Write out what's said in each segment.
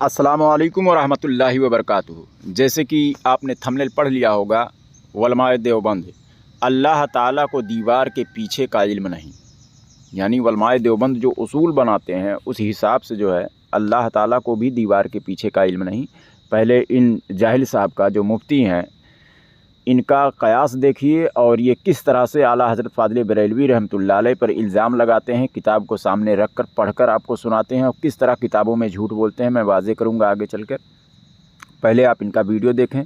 अस्सलामु अलैकुम वरहमतुल्लाहि वबरकातुहू। जैसे कि आपने थंबनेल पढ़ लिया होगा, उलमाए देवबंद अल्लाह ताला को दीवार के पीछे का इल्म नहीं, यानी उलमाए देवबंद जो उसूल बनाते हैं उस हिसाब से जो है अल्लाह ताला को भी दीवार के पीछे का इल्म नहीं। पहले इन जाहिल साहब का जो मुफ्ती हैं इनका क़यास देखिए और ये किस तरह से आला हज़रत फ़ाज़िल बरेलवी रहमतुल्लाह अलैह पर इल्ज़ाम लगाते हैं, किताब को सामने रख कर पढ़कर आपको सुनाते हैं और किस तरह किताबों में झूठ बोलते हैं मैं वाज़े करूँगा आगे चलकर। पहले आप इनका वीडियो देखें।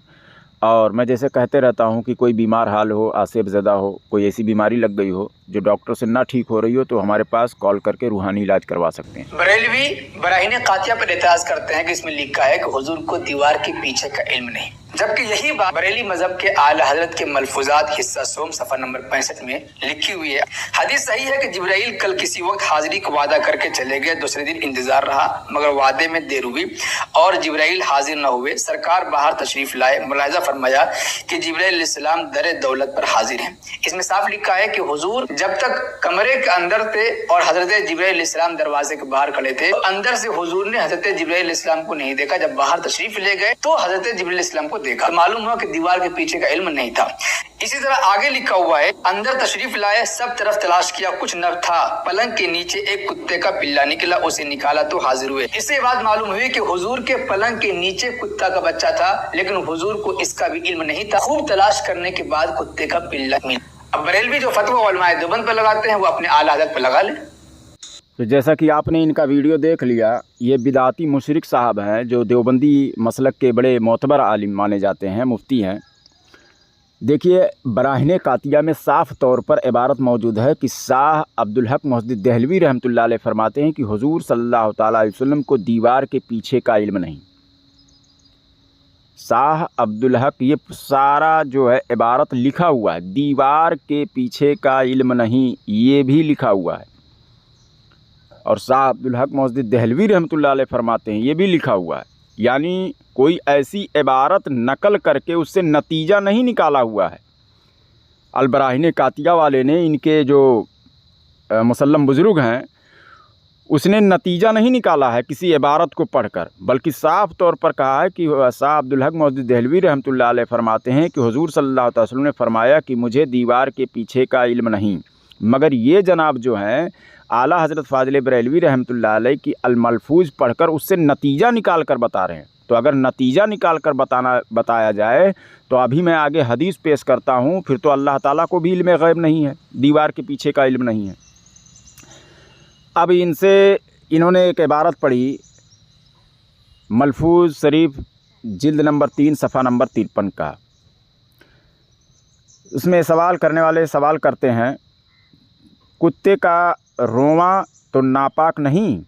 और मैं जैसे कहते रहता हूँ कि कोई बीमार हाल हो, आसिफ ज़दा हो, कोई ऐसी बीमारी लग गई हो जो डॉक्टर से ना ठीक हो रही हो, तो हमारे पास कॉल करके रूहानी इलाज करवा सकते हैं। बरेलवी बराहीन कातिया पर एतराज़ करते हैं कि इसमें लिखा है कि हुजूर को दीवार के पीछे का इल्म नहीं, जबकि यही बात बरेली मजहब के आला हजरत के मलफूजात हिस्सा सोम सफ़ा नंबर 65 में लिखी हुई है। हदीस सही है कि जिब्राइल कल किसी वक्त हाजिरी का वादा करके चले गए, दूसरे दिन इंतजार रहा मगर वादे में देर हुई और जिब्राइल हाजिर न हुए। सरकार बाहर तशरीफ लाए, मुलाहिजा फरमाया कि जिब्राइल अलैहिस्सलाम दरे दौलत पर हाजिर हैं। इसमें साफ लिखा है कि हुजूर जब तक कमरे के अंदर थे और हजरत जिब्राइल अलैहिस्सलाम दरवाजे के बाहर खड़े थे, तो अंदर से हुजूर ने हजरत जिब्राइल अलैहिस्सलाम को नहीं देखा। जब बाहर तशरीफ ले गए तो हजरत जिब्राइल अलैहिस्सलाम को देखा, तो मालूम हुआ कि दीवार के पीछे का इल्म नहीं था। इसी तरह आगे लिखा हुआ है, अंदर तशरीफ लाए, सब तरफ तलाश किया, कुछ न था। पलंग के नीचे एक कुत्ते का पिल्ला निकला, उसे निकाला तो हाजिर हुए। इससे बात मालूम हुई कि हुजूर के पलंग के नीचे कुत्ता का बच्चा था, लेकिन हुजूर को इसका भी इल्म नहीं था। खूब तलाश करने के बाद कुत्ते का पिल्ला मिला। अब बरेलवी जो फतवा उलमाए देवबंद पर लगाते हैं वो अपने आला हज़रत पर लगा ले। तो जैसा कि आपने इनका वीडियो देख लिया, ये बिदाती मुशरिक साहब हैं जो देवबंदी मसलक के बड़े मोतबर आलिम माने जाते हैं, मुफ्ती हैं। देखिए, बराहीन कातिया में साफ़ तौर पर इबारत मौजूद है कि शाह अब्दुल हक मुहद्दिद देहलवी रहमतुल्लाह अलैह फरमाते हैं कि हुजूर सल्लल्लाहु ताला अलैहि वसल्लम को दीवार के पीछे का इल्म नहीं। शाह अब्दुल हक, ये सारा जो है इबारत लिखा हुआ है, दीवार के पीछे का इल्म नहीं ये भी लिखा हुआ है। और शाह अब्दुल हक मुहद्दिद देहलवी रहमतुल्लाह अलैह फरमाते हैं ये भी लिखा हुआ है। यानी कोई ऐसी इबारत नकल करके उससे नतीजा नहीं निकाला हुआ है। अलबराहीन कातिया वाले ने, इनके जो मुसल्लम बुज़ुर्ग हैं, उसने नतीजा नहीं निकाला है किसी इबारत को पढ़कर, बल्कि साफ़ तौर पर कहा है कि शाह अब्दुल हक मुहद्दिद देहलवी रहमतुल्लाह अलैह फरमाते हैं कि हुजूर सल्लल्लाहु अलैहि वसल्लम ने फरमाया कि मुझे दीवार के पीछे का इल्म नहीं। मगर ये जनाब जो हैं आला हज़रत फ़ाज़िल बरेलवी रहमतुल्लाह अलैह की अल-मलफूज़ पढ़कर उससे नतीजा निकाल कर बता रहे हैं। तो अगर नतीजा निकाल कर बताया जाए तो अभी मैं आगे हदीस पेश करता हूँ, फिर तो अल्लाह ताला को भी इल्म ग़ैब नहीं है, दीवार के पीछे का इल्म नहीं है। अब इन्होंने एक इबारत पढ़ी, मलफूज़ शरीफ जिल्द नंबर 3 सफ़ा नंबर 53 का। उसमें सवाल करने वाले सवाल करते हैं, कुत्ते का रोवां तो नापाक नहीं?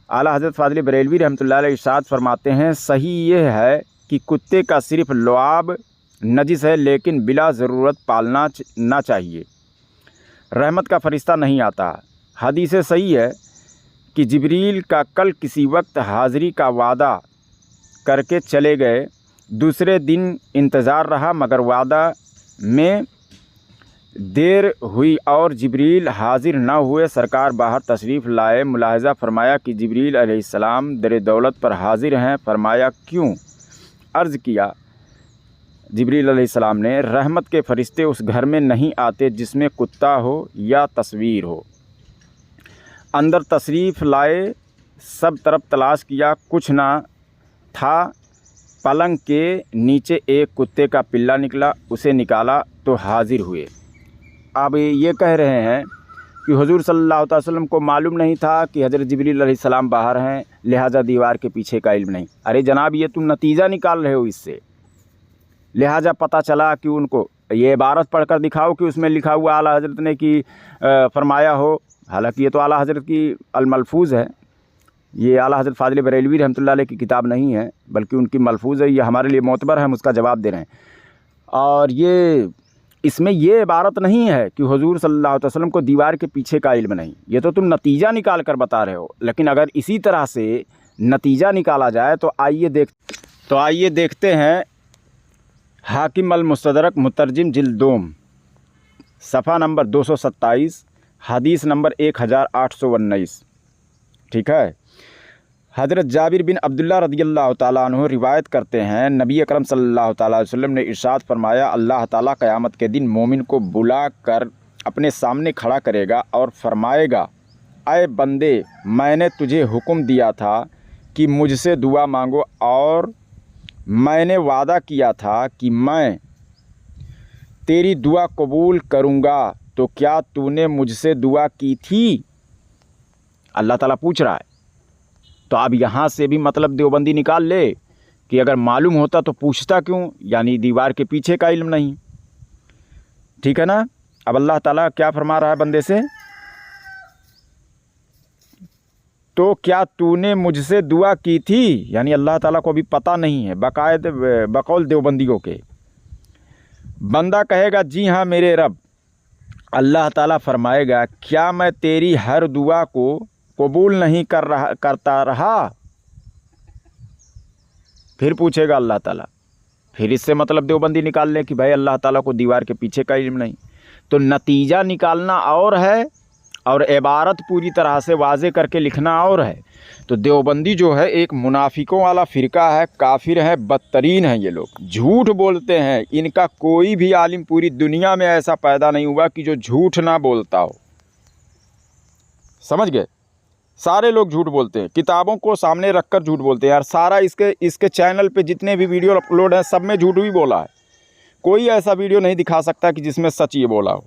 आला हज़रत फ़ाज़िल बरेलवी रहमतुल्लाह अलैह इरशाद फरमाते हैं, सही ये है कि कुत्ते का सिर्फ़ लुआब नजिस है, लेकिन बिला ज़रूरत पालना ना चाहिए। रहमत का फ़रिश्ता नहीं आता। हदीस सही है कि जिब्रील का कल किसी वक्त हाज़िरी का वादा करके चले गए, दूसरे दिन इंतज़ार रहा मगर वादा में देर हुई और जिब्रील हाजिर न हुए। सरकार बाहर तशरीफ़ लाए, मुलाहिज़ा फरमाया कि जिब्रील अलैहिस्सलाम दरे दौलत पर हाजिर हैं। फरमाया क्यों? अर्ज़ किया जिब्रील अलैहिस्सलाम ने, रहमत के फ़रिश्ते उस घर में नहीं आते जिसमें कुत्ता हो या तस्वीर हो। अंदर तशरीफ़ लाए, सब तरफ तलाश किया, कुछ ना था। पलंग के नीचे एक कुत्ते का पिल्ला निकला, उसे निकाला तो हाजिर हुए। अब ये कह रहे हैं कि हुजूर सल्लल्लाहु अलैहि वसल्लम को मालूम नहीं था कि हज़रत जिब्रील अलैहिस्सलाम बाहर हैं, लिहाजा दीवार के पीछे का इल्म नहीं। अरे जनाब, ये तुम नतीजा निकाल रहे हो इससे। लिहाजा पता चला कि उनको ये इबारत पढ़कर दिखाओ कि उसमें लिखा हुआ आला हज़रत ने कि फरमाया हो। हालांकि ये तो आला हज़रत की अल-मलफूज़ है, ये आला हज़रत फ़ाज़िल बरेलवी रहमतुल्लाह अलैह की किताब नहीं है, बल्कि उनकी मलफूज़ है। ये हमारे लिए मोतबर है, हम उसका जवाब दे रहे हैं। और ये इसमें ये इबारत नहीं है कि हुजूर सल्लल्लाहु अलैहि वसल्लम को दीवार के पीछे का इल्म नहीं। ये तो तुम नतीजा निकाल कर बता रहे हो। लेकिन अगर इसी तरह से नतीजा निकाला जाए तो आइए देखते हैं हाकिम अल-मुस्तदरक मुतरजिम जिल्द 2 सफ़ा नंबर 227 हदीस नंबर 1819। ठीक है। حضرت جابر بن عبداللہ رضی اللہ تعالیٰ عنہ روایت کرتے ہیں، نبی اکرم صلی اللہ تعالیٰ علیہ وسلم نے ارشاد فرمایا، اللہ تعالیٰ قیامت کے دن مومن کو بلا کر اپنے سامنے کھڑا کرے گا اور فرمائے گا، اے بندے، میں نے تجھے حکم دیا تھا کہ مجھ سے دعا مانگو، اور میں نے وعدہ کیا تھا کہ میں تیری دعا قبول کروں گا، تو کیا تو نے مجھ سے دعا کی تھی؟ اللہ تعالیٰ پوچھ رہا ہے۔ تو اب یہاں سے بھی مطلب دیوبندی نکال لے کہ اگر معلوم ہوتا تو پوچھتا کیوں، یعنی دیوار کے پیچھے کا علم نہیں، ٹھیک ہے نا۔ اب اللہ تعالیٰ کیا فرما رہا ہے بندے سے، تو کیا تو نے مجھ سے دعا کی تھی، یعنی اللہ تعالیٰ کو بھی پتہ نہیں ہے، بقول دیوبندیوں کے۔ بندہ کہے گا جی ہاں میرے رب، اللہ تعالیٰ فرمائے گا کیا میں تیری ہر دعا کو قبول نہیں کرتا رہا؟ پھر پوچھے گا اللہ تعالیٰ۔ پھر اس سے مطلب دیوبندی نکال لے کہ بھائی اللہ تعالیٰ کو دیوار کے پیچھے کا علم نہیں، تو نتیجہ نکالنا اور ہے اور عبارت پوری طرح سے واضح کر کے لکھنا اور ہے۔ تو دیوبندی جو ہے ایک منافقوں والا فرقہ ہے، کافر ہے، بدترین ہیں یہ لوگ، جھوٹ بولتے ہیں۔ ان کا کوئی بھی عالم پوری دنیا میں ایسا پیدا نہیں ہوا کہ جو جھوٹ نہ بولتا ہو، سمجھ گئے؟ سارے لوگ جھوٹ بولتے ہیں، کتابوں کو سامنے رکھ کر جھوٹ بولتے ہیں یار۔ سارا اس کے چینل پہ جتنے بھی ویڈیو اپلوڈ ہیں سب میں جھوٹ ہی بولا ہے، کوئی ایسا ویڈیو نہیں دکھا سکتا کہ جس میں سچ یہ بولا ہو۔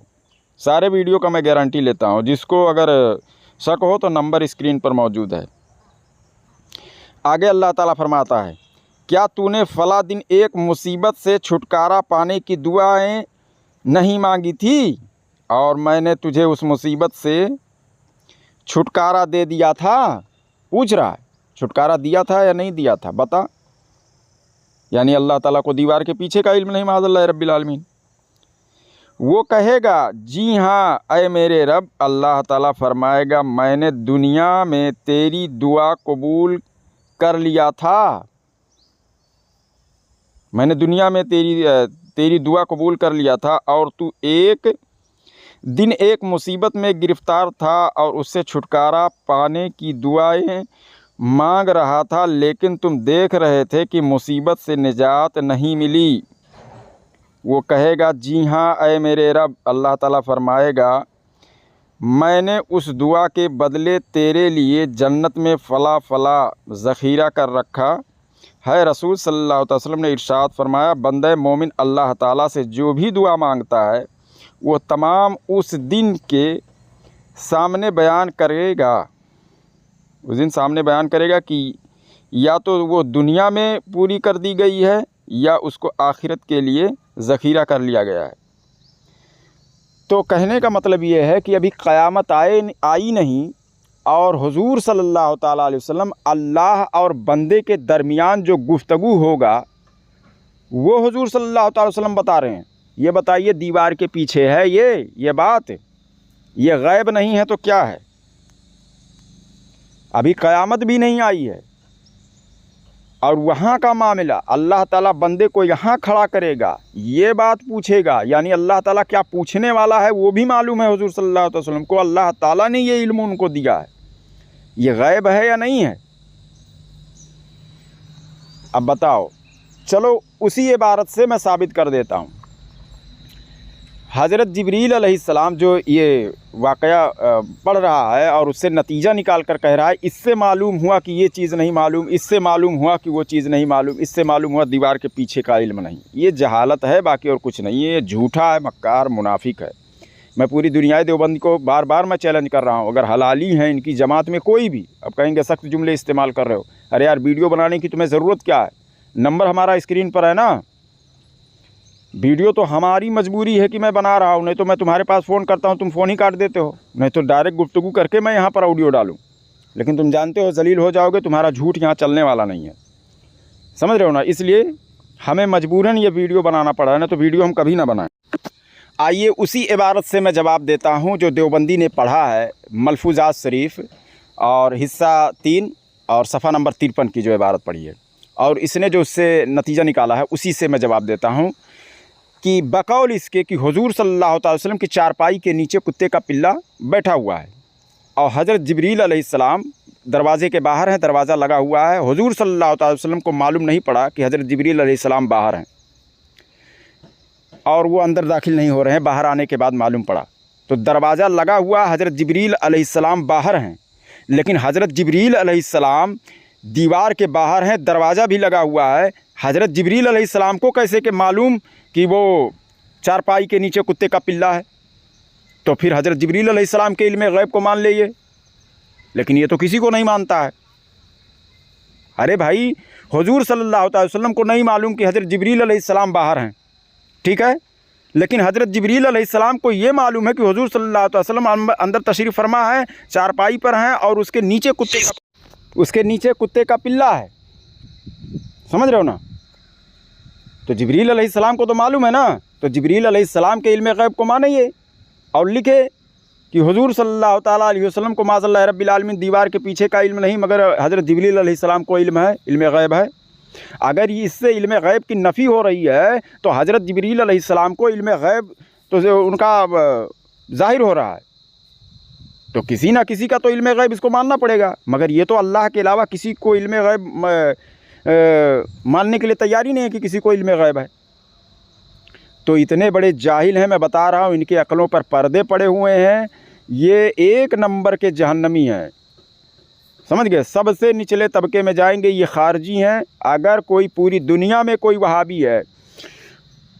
سارے ویڈیو کا میں گارنٹی لیتا ہوں، جس کو اگر شک ہو تو نمبر اسکرین پر موجود ہے۔ آگے اللہ تعالیٰ فرماتا ہے، کیا تو نے فلاں دن ایک مصیبت سے چھٹکارا پانے کی دعائیں نہیں مانگی تھی، اور میں نے تجھے اس مصیبت سے چھٹکارا دے دیا تھا؟ پوچھ رہا ہے چھٹکارا دیا تھا یا نہیں دیا تھا، بتا۔ یعنی اللہ تعالیٰ کو دیوار کے پیچھے کا علم نہیں، معاذ اللہ رب العالمین۔ وہ کہے گا جی ہاں اے میرے رب، اللہ تعالیٰ فرمائے گا میں نے دنیا میں تیری دعا قبول کر لیا تھا، میں نے دنیا میں تیری دعا قبول کر لیا تھا، اور تو ایک دن ایک مصیبت میں گرفتار تھا اور اس سے چھٹکارا پانے کی دعائیں مانگ رہا تھا، لیکن تم دیکھ رہے تھے کہ مصیبت سے نجات نہیں ملی۔ وہ کہے گا جی ہاں اے میرے رب، اللہ تعالیٰ فرمائے گا میں نے اس دعا کے بدلے تیرے لیے جنت میں فلاں فلاں ذخیرہ کر رکھا ہے۔ رسول صلی اللہ علیہ وسلم نے ارشاد فرمایا، بندہ مومن اللہ تعالیٰ سے جو بھی دعا مانگتا ہے وہ تمام اس دن کے سامنے بیان کرے گا، اس دن سامنے بیان کرے گا کہ یا تو وہ دنیا میں پوری کر دی گئی ہے یا اس کو آخرت کے لیے ذخیرہ کر لیا گیا ہے۔ تو کہنے کا مطلب یہ ہے کہ ابھی قیامت آئی نہیں، اور حضور صلی اللہ تعالیٰ علیہ وسلم اللہ اور بندے کے درمیان جو گفتگو ہوگا وہ حضور صلی اللہ تعالیٰ علیہ وسلم بتا رہے ہیں۔ یہ بتائیے دیوار کے پیچھے ہے یہ بات، یہ غیب نہیں ہے تو کیا ہے؟ ابھی قیامت بھی نہیں آئی ہے، اور وہاں کا معاملہ اللہ تعالیٰ بندے کو یہاں کھڑا کرے گا، یہ بات پوچھے گا، یعنی اللہ تعالیٰ کیا پوچھنے والا ہے وہ بھی معلوم ہے حضور صلی اللہ علیہ وسلم کو۔ اللہ تعالیٰ نے یہ علم ان کو دیا ہے، یہ غیب ہے یا نہیں ہے؟ اب بتاؤ، چلو اسی عبارت سے میں ثابت کر دیتا ہوں۔ حضرت جبریل علیہ السلام جو یہ واقعہ پڑھ رہا ہے اور اس سے نتیجہ نکال کر کہہ رہا ہے، اس سے معلوم ہوا کہ یہ چیز نہیں معلوم، اس سے معلوم ہوا کہ وہ چیز نہیں معلوم، اس سے معلوم ہوا دیوار کے پیچھے کا علم نہیں، یہ جہالت ہے، باقی اور کچھ نہیں ہے، یہ جھوٹا ہے، مکار، منافق ہے۔ میں پوری دنیائے دیوبند کو بار بار میں چیلنج کر رہا ہوں، اگر حلالی ہیں ان کی جماعت میں کوئی بھی، اب کہیں گے سخت جملے استعمال کر رہے ہو، ارے یار ویڈیو بنانے کی تمہیں ضرورت کیا ہے؟ نمبر ہمارا اسکرین پر ہے نا، ویڈیو تو ہماری مجبوری ہے کہ میں بنا رہا ہوں، نہیں تو میں تمہارے پاس فون کرتا ہوں تم فون ہی کاٹ دیتے ہو، نہیں تو ڈائریکٹ گفتگو کر کے میں یہاں پر آڈیو ڈالوں، لیکن تم جانتے ہو ذلیل ہو جاؤ گے، تمہارا جھوٹ یہاں چلنے والا نہیں ہے، سمجھ رہے ہو نا؟ اس لیے ہمیں مجبوراً یہ ویڈیو بنانا پڑا ہے، نا تو ویڈیو ہم کبھی نہ بنائیں۔ آئیے اسی عبارت سے میں جواب دیتا ہوں جو دیوبندی نے پڑھا ہے، ملفوظات شریف اور حصہ 3 اور صفحہ نمبر 53 کی جو عبارت پڑھی ہے، اور اس نے جو اس سے نتیجہ نکالا ہے اسی سے میں جواب دیتا ہوں کہ بقول اس کے کہ حضور صلی اللہ تعالی وسلم کی چارپائی کے نیچے کتے کا پلہ بیٹھا ہوا ہے، اور حضرت جبریل علیہ السلام दरवाज़े के बाहर हैं, दरवाज़ा लगा हुआ है। हुजूर सल्लल्लाहु अलैहि वसल्लम को मालूम नहीं पड़ा कि हज़रत जिब्रील अलैहिस्सलाम बाहर हैं और वो अंदर दाखिल नहीं हो रहे हैं, बाहर आने के बाद मालूम पड़ा। तो दरवाज़ा लगा हुआ, हज़रत जिब्रील अलैहिस्सलाम बाहर हैं, लेकिन हज़रत जिब्रील अलैहिस्सलाम दीवार के बाहर हैं, दरवाज़ा भी लगा हुआ है। हज़रत जिब्रील अलैहिस्सलाम को कैसे कि मालूम कि वो चारपाई के नीचे कुत्ते का पिल्ला है? तो फिर हज़रत जिब्रील अलैहिस्सलाम के इल्म गैब को मान लिए, लेकिन ये तो किसी को नहीं मानता है। अरे भाई, हुजूर सल्लल्लाहु अलैहि वसल्लम को नहीं मालूम कि हज़रत जिब्रील अलैहिस्सलाम बाहर हैं, ठीक है, लेकिन हज़रत जिब्रील अलैहिस्सलाम को ये मालूम है कि हुजूर सल्लल्लाहु अलैहि वसल्लम अंदर तशरीफ़ फरमा है, चारपाई पर हैं और उसके नीचे कुत्ते का पिल्ला है। समझ रहे हो ना? तो जिब्रील अलैहिस्सलाम को तो मालूम है ना, तो जिब्रील अलैहिस्सलाम के इल्म गैब को मानिए और लिखे कि हुजूर सल्लल्लाहु ताला अलैहि वसल्लम को माज़ल्लाह रब्बिल आलमीन दीवार के पीछे का इल्म नहीं, मगर हज़रत जिब्रील अलैहिस्सलाम को इल्म है, इल्म गैब है। अगर इससे इल्म गैब की नफ़ी हो रही है तो हज़रत जिब्रील अलैहिस्सलाम को इल्म गैब तो उनका ज़ाहिर हो रहा है, तो किसी ना किसी का तो इल्म गैब इसको मानना पड़ेगा। मगर ये तो अल्लाह के अलावा किसी को इल्म गैब मानने के लिए तैयार ही नहीं है कि किसी को इल्म गैब है। तो इतने बड़े जाहिल हैं, मैं बता रहा हूँ, इनके अक़लों पर पर्दे पड़े हुए हैं। ये एक नंबर के जहन्नमी हैं, समझ गए? सबसे निचले तबके में जाएंगे, ये खारजी हैं। अगर कोई पूरी दुनिया में कोई वहाबी है,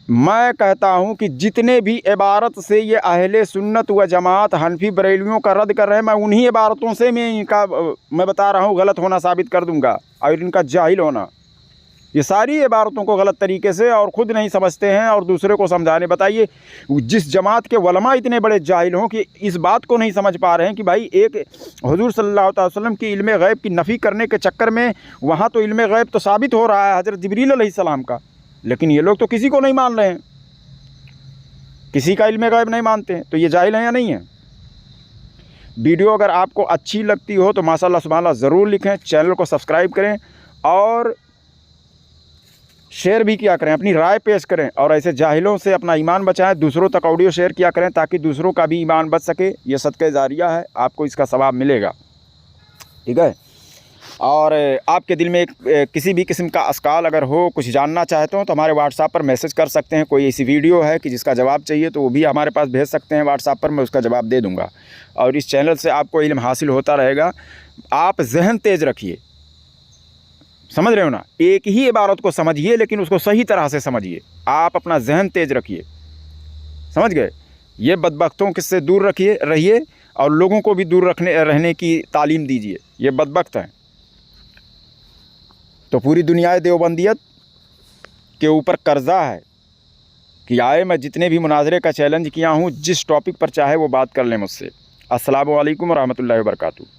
मैं कहता हूं कि जितने भी इबारत से ये अहले सुन्नत व जमात हनफी बरेलवियों का रद्द कर रहे हैं, मैं उन्हीं इबारतों से मैं बता रहा हूं गलत होना साबित कर दूंगा और इनका जाहिल होना। ये सारी इबारतों को गलत तरीके से और ख़ुद नहीं समझते हैं और दूसरे को समझाने। बताइए, जिस जमात के उलमा इतने बड़े जाहिल हों कि इस बात को नहीं समझ पा रहे हैं कि भाई एक हुजूर सल्लल्लाहु अलैहि वसल्लम की इल्म गैब की नफ़ी करने के चक्कर में वहाँ तो इल्म गैब तो साबित हो रहा है हज़रत जिब्रील अलैहिस्सलाम का, लेकिन ये लोग तो किसी को नहीं मान रहे हैं, किसी का इल्म गैब नहीं मानते हैं। तो ये जाहिल हैं या नहीं है? वीडियो अगर आपको अच्छी लगती हो तो माशाअल्लाह सुभानअल्लाह ज़रूर लिखें, चैनल को सब्सक्राइब करें और शेयर भी किया करें, अपनी राय पेश करें और ऐसे जाहिलों से अपना ईमान बचाएं। दूसरों तक ऑडियो शेयर किया करें ताकि दूसरों का भी ईमान बच सके। ये सदक़े जारिया है, आपको इसका सवाब मिलेगा, ठीक है। और आपके दिल में किसी भी किस्म का अस्काल अगर हो, कुछ जानना चाहते हो तो हमारे व्हाट्सएप पर मैसेज कर सकते हैं। कोई ऐसी वीडियो है कि जिसका जवाब चाहिए तो वो भी हमारे पास भेज सकते हैं व्हाट्सएप पर, मैं उसका जवाब दे दूँगा। और इस चैनल से आपको इल्म हासिल होता रहेगा। आप जहन तेज़ रखिए, समझ रहे हो ना? एक ही इबारत को समझिए लेकिन उसको सही तरह से समझिए। आप अपना जहन तेज़ रखिए, समझ गए? ये बदबख्तों से दूर रहिए और लोगों को भी दूर रहने की तालीम दीजिए। ये बदबख्त हैं। तो पूरी दुनिया देवबंदियत के ऊपर कर्जा है कि आए मैं जितने भी मुनाजरे का चैलेंज किया हूँ, जिस टॉपिक पर चाहे वो बात कर लें मुझसे। अस्सलामु अलैकुम व रहमतुल्लाहि व बरकातुहू।